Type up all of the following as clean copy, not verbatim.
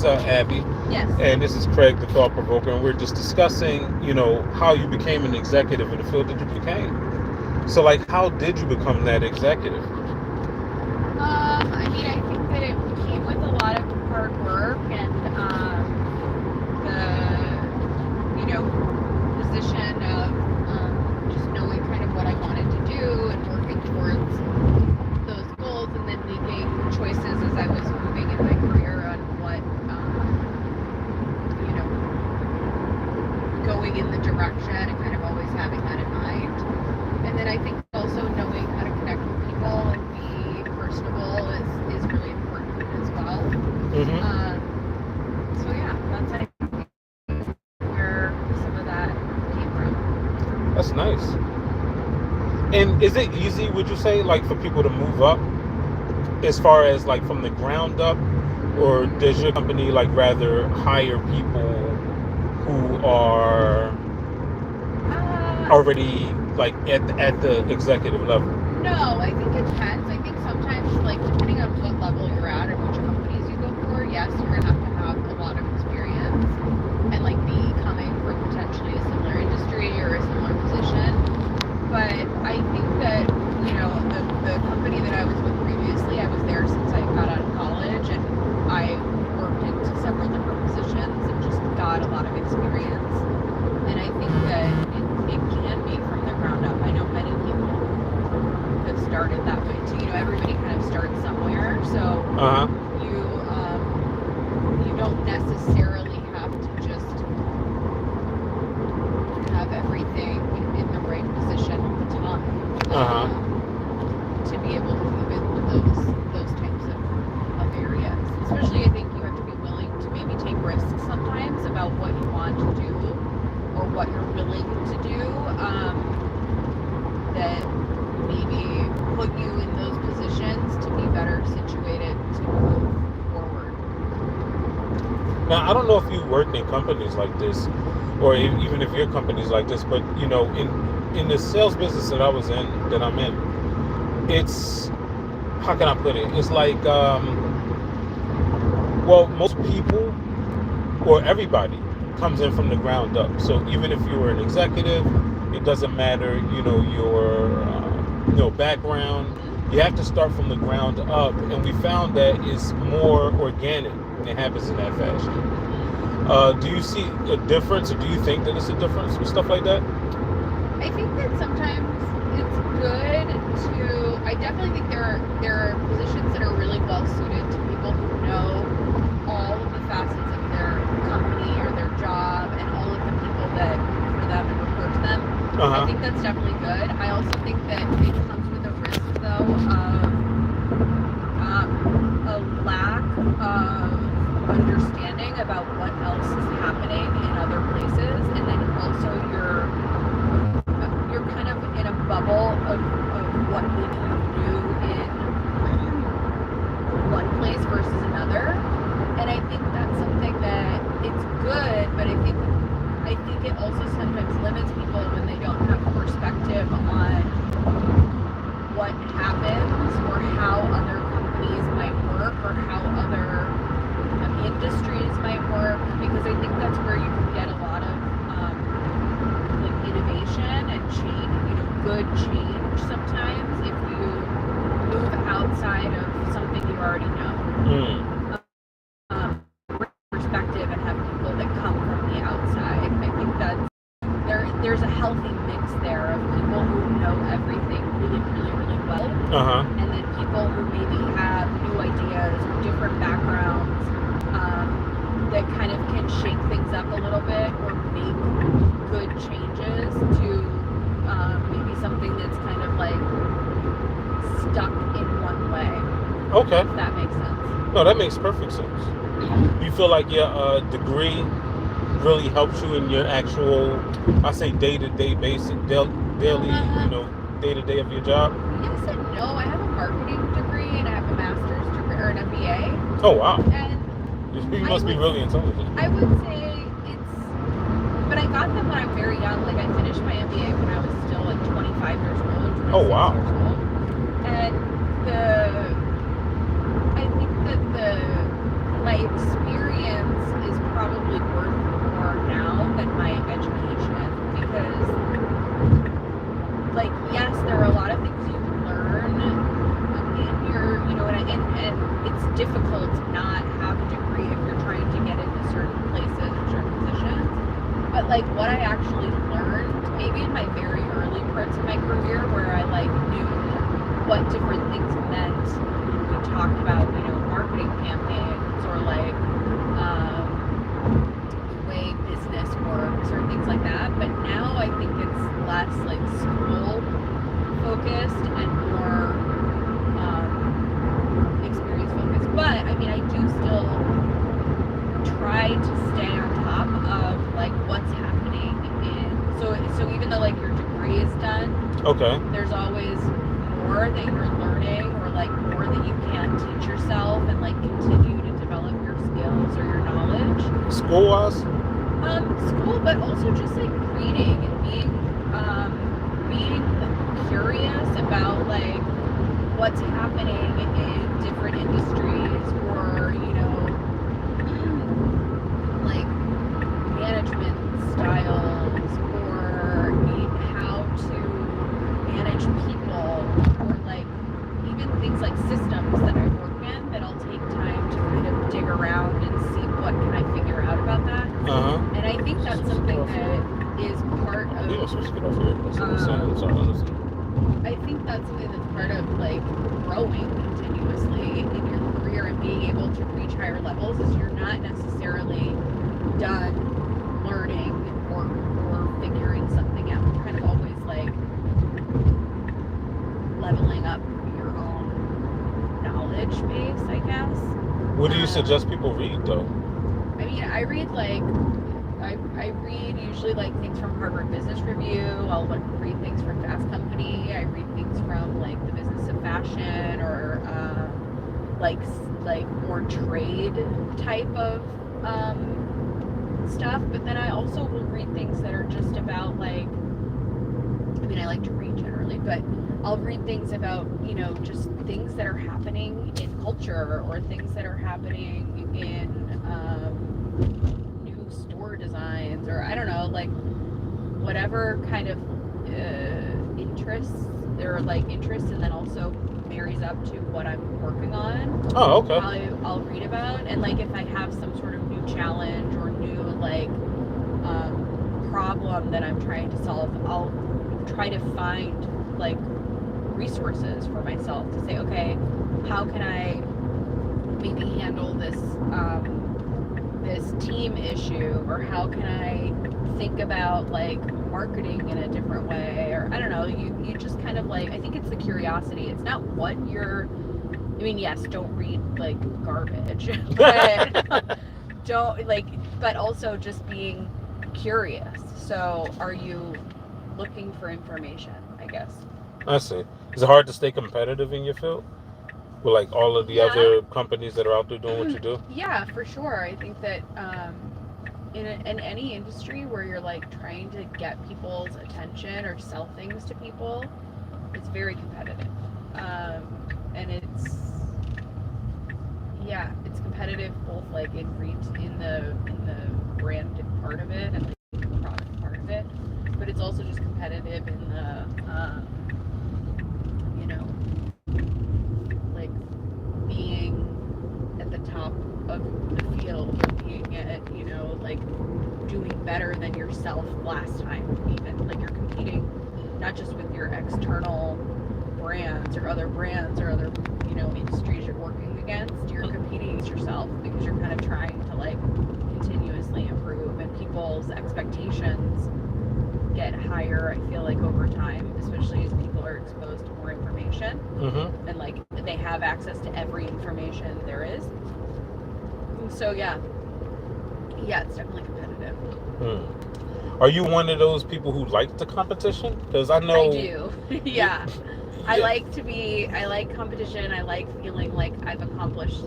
is Abby. Yes. And this is Craig, the thought provoker, and we're just discussing, how you became an executive in the field that you became. So, like, how did you become that executive? I mean, I think that it came with a lot of hard work and the position of just knowing kind of what I wanted to do and working towards those goals, and then making choices as I was moving in my career on what, going in the direction and kind of always having that in mind. And then I think also knowing how to connect with people and be personable is really important as well. So yeah, that's I think where some of that came from. That's nice. And is it easy, would you say, like, for people to move up as far as, like, from the ground up? Or does your company, like, rather hire people who are already, like, at the executive level? No, I think it depends. I think sometimes, like, depending on what level you're at or which companies you go for, yes, you're going to have a lot of experience and, like, be coming from potentially a similar industry or a similar position. But I think that, the company that I was with previously, I was there since I got out of college, and I worked into several different positions and just got a lot of experience. And I think that it can be from the ground up. I know many people have started that way too. Everybody kind of starts somewhere, so you don't necessarily have to just have everything in the right position all the time to be able to move into those types of areas. Especially, I think you have to be willing to maybe take risks sometimes about what you want to do or what you're willing to do, that maybe put you in those positions to be better situated to move forward. Now, I don't know if you worked in companies like this, or even if your company's like this, but in the sales business that I'm in, it's, how can I put it? It's like, most people or everybody comes in from the ground up. So even if you were an executive, it doesn't matter, your background. You have to start from the ground up, and we found that it's more organic when it happens in that fashion. Do you see a difference, or do you think that it's a difference with stuff like that? I think that sometimes it's good to. I definitely think there are positions that are really well suited to people who know all of the facets of their company or their job and all of the people that work for them and report to them. I think that's definitely good. I also think that it comes with a risk, though, of a lack of understanding about what else is happening in other places, and then also you're kind of in a bubble of what maybe you do in one place versus another. And I think that's something that it's good, but I think it also sometimes limits people when they don't have perspective on what happens or how other companies might work or how other industries might work, because I think that's where you can get a lot of like innovation and change, good change sometimes if you move outside of something you already know. Perspective and have people that come from the outside. I think that's there's a healthy mix there of people who know everything really, really, really well, and then people who maybe have new ideas or different backgrounds that kind of can shake things up a little bit or make good changes to maybe something that's kind of like stuck in one way. Okay. If that makes sense. No, that makes perfect sense. You feel like your degree really helps you in your actual, I say, day-to-day basic, daily, day-to-day of your job? Yes and no. I have a marketing degree and I have a master's degree or an MBA. Oh, wow. And you must be really intelligent. I would say but I got them when I'm very young. Like, I finished my MBA when I was still like 25 years old, 26 Oh, wow. years old. And I think that my experience But like what I actually learned, maybe in my very early parts of my career, where I like knew what different things meant. We talked about, you know, marketing campaigns or like the way business works or things like that. But now I think it's less like school focused and more experience focused. But I mean, I do still try to stay on top of like what's happening in, so even though like your degree is done, Okay. there's always more that you're learning or like more that you can teach yourself and like continue to develop your skills or your knowledge. School-wise? School, but also just like reading and being curious about like what's happening in different industries, or you know, like management styles, or how to manage people, or like even things like systems that I work in that I'll take time to kind of dig around and see what can I figure out about that. And I think that's something that is part of. I think that's something that's part of like growing continuously in your career and being able to reach higher levels, is you're not necessarily done learning or figuring something out. You're kind of always like leveling up your own knowledge base, I guess. What do you suggest people read though? I mean, I read like I read usually like things from Harvard Business Review. I'll read things from Fast Company. I read things from like the Business of Fashion, or like more trade type of stuff. But then I also will read things that are just about like, I mean, I like to read generally, but I'll read things about, you know, just things that are happening in culture, or things that are happening in new store designs, or I don't know, like whatever kind of interests, and then also marries up to what I'm working on. Oh, okay. I'll read about, and like if I have some sort of new challenge or new like problem that I'm trying to solve, I'll try to find like resources for myself to say, okay, how can I maybe handle this this team issue, or how can I think about like marketing in a different way, or I don't know, you just kind of like, I think it's the curiosity. It's not what you're, I mean, yes, don't read like garbage, but don't like, but also just being curious. So are you looking for information, I guess? I see. Is it hard to stay competitive in your field with like all of the other companies that are out there doing what you do? Yeah, for sure. I think that in any industry where you're like trying to get people's attention or sell things to people, it's very competitive, and it's competitive both like in the branded part of it and like the product part of it, but it's also just competitive in the you know, like being at the top of the field, or being at, you know, like doing better than yourself last time. Even like you're competing not just with your external brands or other you know, industries you're working against, you're competing against yourself, because you're kind of trying to like continuously improve, and people's expectations get higher, I feel like, over time, especially as people are exposed to more information, and like they have access to every information there is. And so yeah, it's definitely competitive. Are you one of those people who like the competition? Because I know I do. Yeah. I like competition. I like feeling like I've accomplished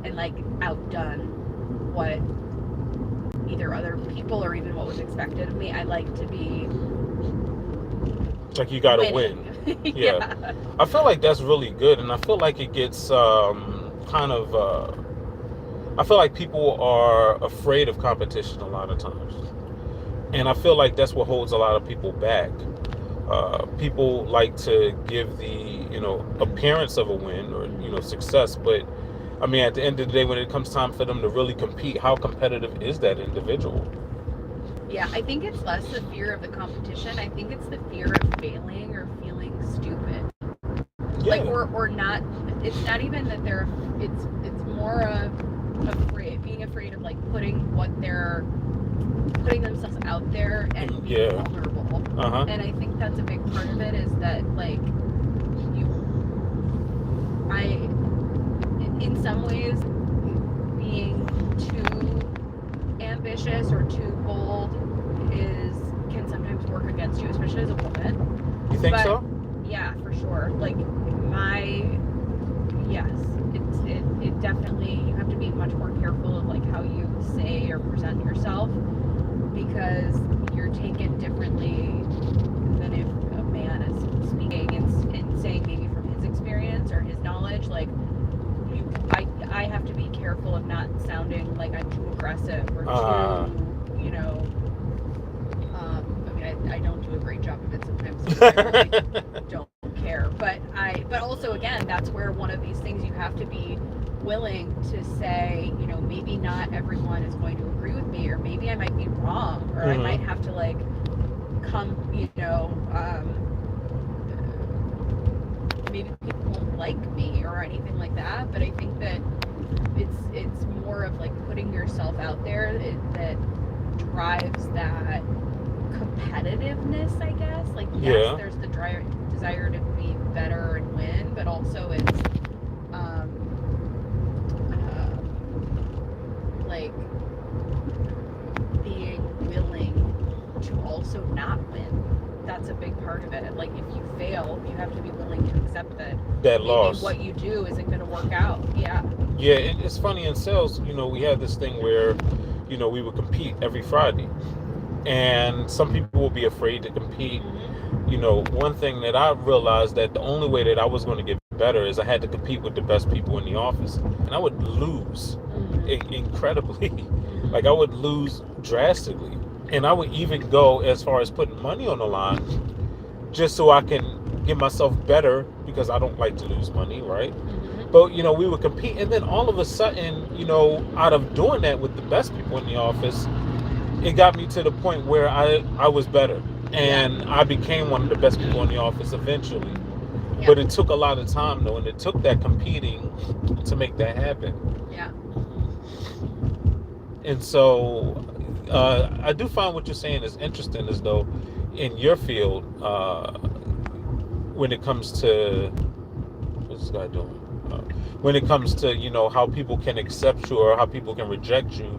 and like outdone what either other people or even what was expected of me. I like to be like you gotta win. Yeah. I feel like that's really good, and I feel like it gets kind of I feel like people are afraid of competition a lot of times, and I feel like that's what holds a lot of people back. People like to give the, you know, appearance of a win or, you know, success, but I mean, at the end of the day, when it comes time for them to really compete, how competitive is that individual? Yeah, I think it's less the fear of the competition. I think it's the fear of failing or feeling stupid. Yeah. Like or not. It's not even that they're. It's more of being afraid of like putting themselves out there and being vulnerable. And I think that's a big part of it is that like in some ways being too ambitious or too bold can sometimes work against you, especially as a woman. You think so? Yeah, for sure. Like yes, it definitely, you have to be much more careful of like how you say or present yourself, because you're taken differently than if a man is speaking and saying maybe from his experience or his knowledge. Like I have to be careful of not sounding like I'm too aggressive or too, you know. I mean, I don't do a great job of it sometimes. So I really don't care. But also again, that's where one of these things you have to be willing to say, you know, maybe not everyone is going to agree with me, or maybe I might be wrong, or I might have to like you know, maybe people won't like me or anything like that. But I think that it's more of like putting yourself out there that drives that competitiveness, I guess. Like yes, there's the desire to be better and win, but also it's like being willing to also not win. That's a big part of it. Like if you fail, you have to be willing to accept that maybe loss. What you do isn't going to work out. Yeah. Yeah, it's funny in sales. You know, we had this thing where, you know, we would compete every Friday, and some people will be afraid to compete. You know, one thing that I realized that the only way that I was going to get better is I had to compete with the best people in the office, and I would lose incredibly. Like I would lose drastically, and I would even go as far as putting money on the line just so I can get myself better, because I don't like to lose money, right? But you know, we would compete, and then all of a sudden, you know, out of doing that with the best people in the office, it got me to the point where I was better, and I became one of the best people in the office eventually. But it took a lot of time though, and it took that competing to make that happen. Yeah. And so I do find what you're saying is interesting, as though in your field, when it comes to what's this guy doing? When it comes to, you know, how people can accept you or how people can reject you,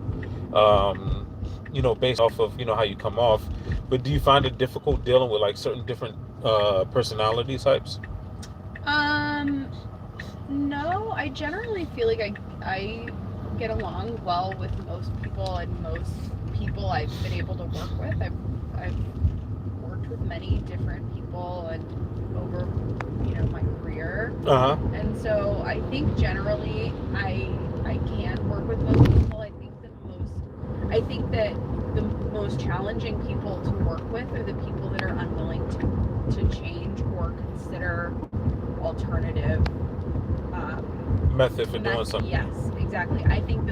you know, based off of, you know, how you come off. But do you find it difficult dealing with like certain different personality types? No, I generally feel like I get along well with most people, and most people I've been able to work with. I've worked with many different people and over, you know, my career. And so I think generally I can work with most people. I think that the most challenging people to work with are the people that are unwilling to change or consider alternative method for doing something. Yes, exactly. I think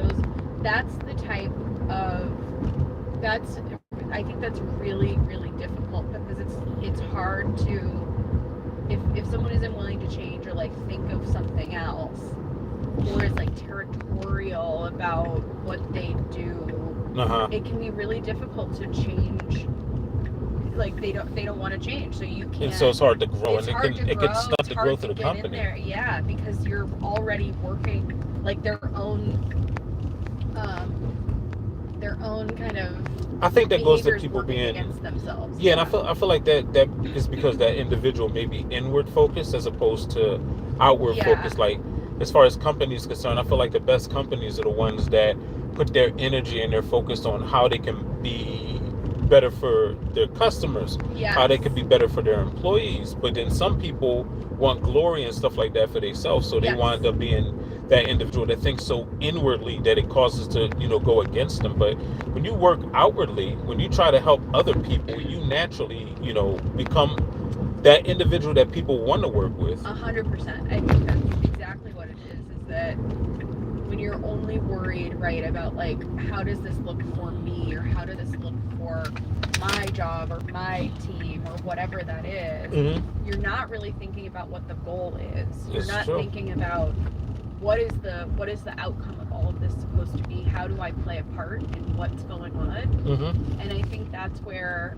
that's the type of I think that's really, really difficult, because it's hard to, if someone isn't willing to change or like think of something else, or is like territorial about what they do, it can be really difficult to change. Like they don't want to change, so you can't. And so it's hard to grow, and it can stunt the growth of the company. In there. Yeah, because you're already working like their own kind of. I think that goes to people being against themselves. Yeah, and I feel like that is because that individual may be inward focused as opposed to outward focused. Like as far as companies concerned, I feel like the best companies are the ones that put their energy and their focus on how they can be better for their customers, how they can be better for their employees. But then some people want glory and stuff like that for themselves, so they wind up being that individual that thinks so inwardly that it causes to, you know, go against them. But when you work outwardly, when you try to help other people, you naturally, you know, become that individual that people want to work with. 100%. I think that's exactly what it is that when you're only worried, right, about like, how does this look for me, or how does this look for my job or my team or whatever that is, you're not really thinking about what the goal is. You're not thinking about what is the outcome of all of this supposed to be? How do I play a part in what's going on? And I think that's where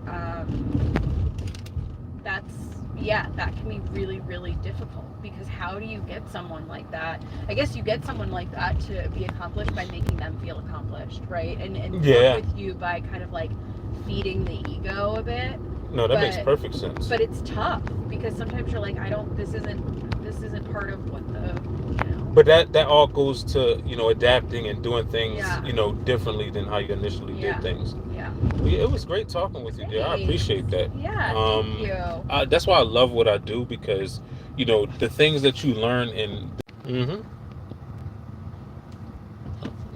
that can be really, really difficult, because how do you get someone like that? I guess you get someone like that to be accomplished by making them feel accomplished, right? And work with you by kind of like feeding the ego a bit. No, that makes perfect sense. But it's tough, because sometimes you're like, this isn't part of what the, you know. But that all goes to, you know, adapting and doing things, you know, differently than how you initially did things. It was great talking with you, dear. I appreciate that. Yeah, thank you. That's why I love what I do, because, you know, the things that you learn in.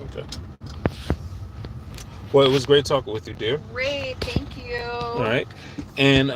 Okay. Well, it was great talking with you, dear. Great, thank you. All right, and